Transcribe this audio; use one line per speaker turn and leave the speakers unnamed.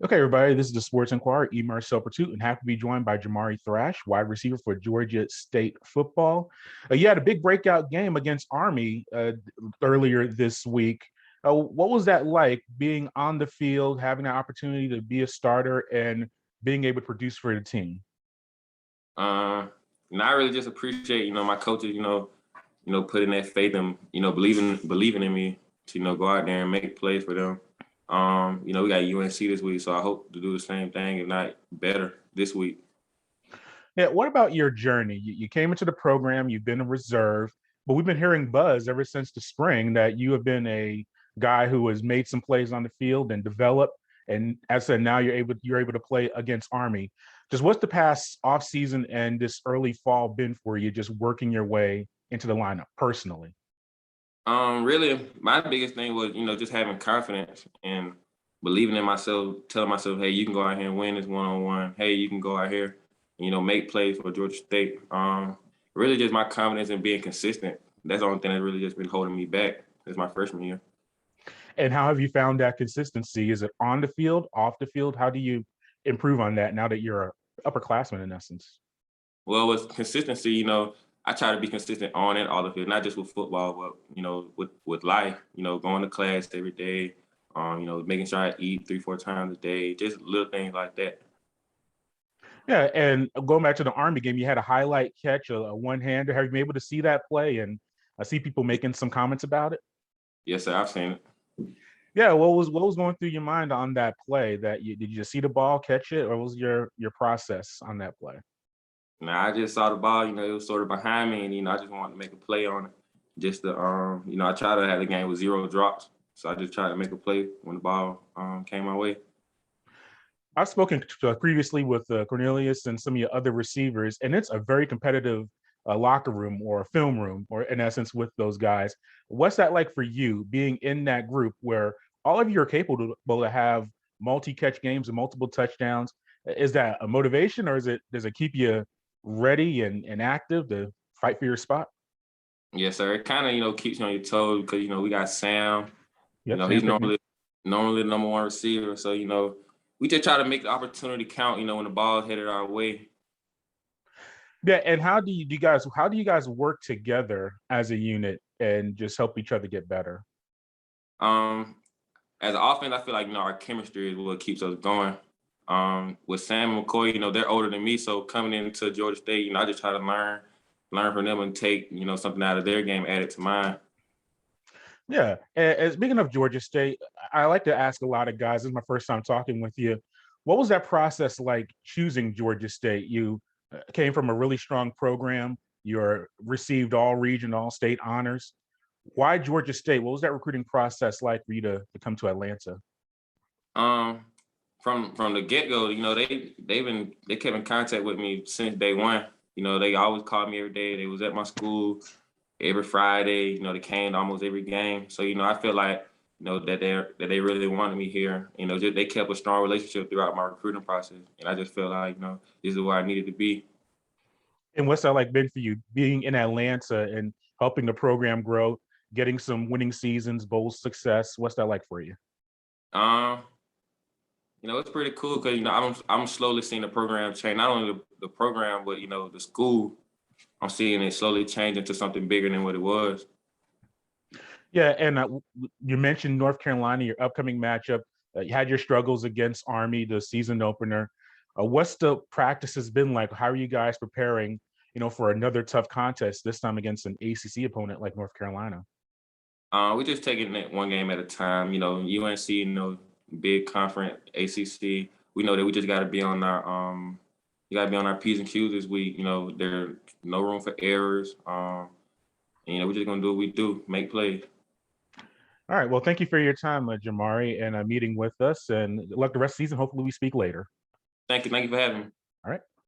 Okay, everybody, this is the Sports Inquirer, E. Marcel Pursuit, and happy to be joined by Jamari Thrash, wide receiver for Georgia State football. You had a big breakout game against Army earlier this week. What was that like, being on the field, having the opportunity to be a starter, and being able to produce for the team?
And I really just appreciate, my coaches, putting that faith in, believing in me to, go out there and make plays for them. We got UNC this week, so I hope to do the same thing, if not better, this week.
Yeah, what about your journey? You came into the program, you've been a reserve, but we've been hearing buzz ever since the spring that you have been a guy who has made some plays on the field and developed. And as I said, now you're able to play against Army. Just what's the past offseason and this early fall been for you, just working your way into the lineup personally?
Really, my biggest thing was, just having confidence and believing in myself, telling myself, hey, you can go out here and win this one-on-one. Hey, you can go out here, make plays for Georgia State. Really just my confidence in being consistent. That's the only thing that's really just been holding me back since my freshman year.
And how have you found that consistency? Is it on the field, off the field? How do you improve on that now that you're an upperclassman in essence?
Well, with consistency, I try to be consistent on and off the field, not just with football, but with life. Going to class every day. Making sure I eat 3-4 times a day, just little things like that.
Yeah, and going back to the Army game, you had a highlight catch, a one-hander. Have you been able to see that play? And I see people making some comments about it.
Yes, sir, I've seen it.
Yeah, what was going through your mind on that play? Did you just see the ball, catch it, or what was your process on that play?
Now I just saw the ball, it was sort of behind me, and I just wanted to make a play on it. Just to, I try to have the game with 0 drops, so I just tried to make a play when the ball came my way.
I've spoken previously with Cornelius and some of your other receivers, and it's a very competitive locker room or a film room, or in essence, with those guys. What's that like for you, being in that group where all of you are capable to have multi-catch games and multiple touchdowns? Is that a motivation, or does it keep you ready and active to fight for your spot?
Yes, sir. It kind of, keeps you on your toes because, we got Sam.
Yep,
He's
Sam Pinckney.
normally the number 1 receiver. So, we just try to make the opportunity count, when the ball headed our way.
Yeah, and how do you guys work together as a unit and just help each other get better?
Um, as an offense, I feel like, our chemistry is what keeps us going. With Sam and McCoy, they're older than me. So coming into Georgia State, I just try to learn from them and take, something out of their game, add it to mine.
Yeah, and speaking of Georgia State, I like to ask a lot of guys. This is my first time talking with you. What was that process like choosing Georgia State? You came from a really strong program. You're received all region, all state honors. Why Georgia State? What was that recruiting process like for you to come to Atlanta?
Um, from the get go, they kept in contact with me since day one. They always called me every day. They was at my school every Friday. They came to almost every game. So I feel like that they really wanted me here. They kept a strong relationship throughout my recruiting process, and I just felt like this is where I needed to be.
And what's that like been for you, being in Atlanta and helping the program grow, getting some winning seasons, bowl success? What's that like for you?
Um, it's pretty cool because I'm slowly seeing the program change. Not only the program, but the school. I'm seeing it slowly change into something bigger than what it was.
Yeah, and you mentioned North Carolina, your upcoming matchup. You had your struggles against Army, the season opener. What's the practices been like? How are you guys preparing, for another tough contest, this time against an ACC opponent like North Carolina?
We're just taking it one game at a time. UNC, big conference, ACC. We know that we just got to be on our P's and Q's this week. There's no room for errors. And, we're just gonna do what we do, make plays.
All right. Well, thank you for your time, Jamari, and meeting with us. And good luck the rest of the season. Hopefully, we speak later.
Thank you for having me.
All right.